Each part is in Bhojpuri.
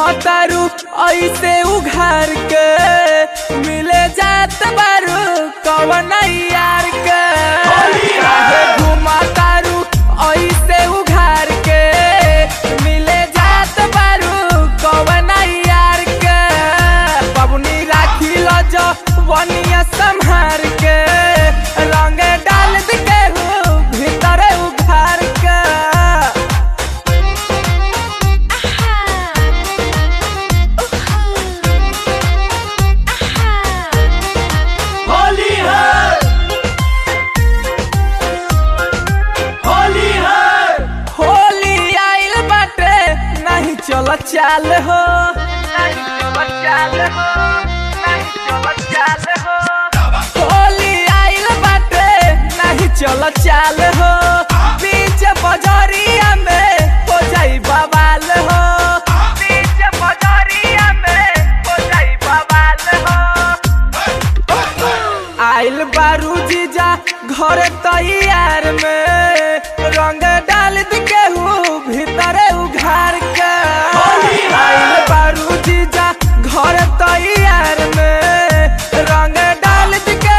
घूमतारू ऐसे उघार के मिले जात बारू कवन यार के घूमतारू ऐसे उघार के मिले जात बारू कवन यार के बबुनी राखी लो जो वनिया संहार के रंग डाल के भीतर उघार के चलो चाल हो होली आइल बाटे नहीं चलो चाल हो बीच बजरिया में हो जाई बवाल हो बीच बजरिया में हो जाई बवाल हो आइल बारू जीजा घर तैयार में रंग डाल के भीतर उघार के आइल बारू जीजा घर तैयार में रंग डाल के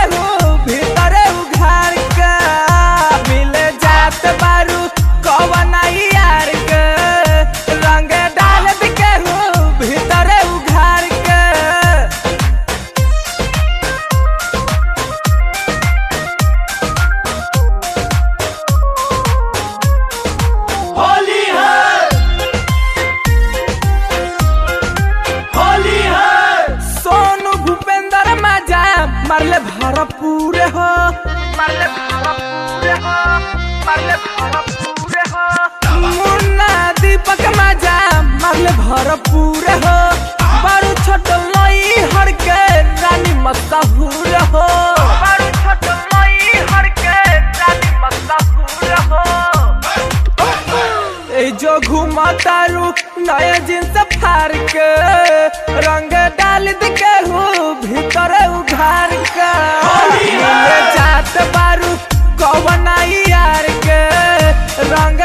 भीतर उघार के मिले जात बारू कवन यार के रंग डाल के भीतर उघार के मारले भरपूर हो मारले भरपूर हो मारले भरपूर हो मुन्ना दीपक मजा मारले भरपूर हो बारू छोट लई हर के रानी मशहूर हो बारू छोट लई हर के रानी मशहूर हो ए जो घूमतारू नया जींस फाड़ के रंग डाल के भीतर उघार के मिले जात बारू कवन यार के रंग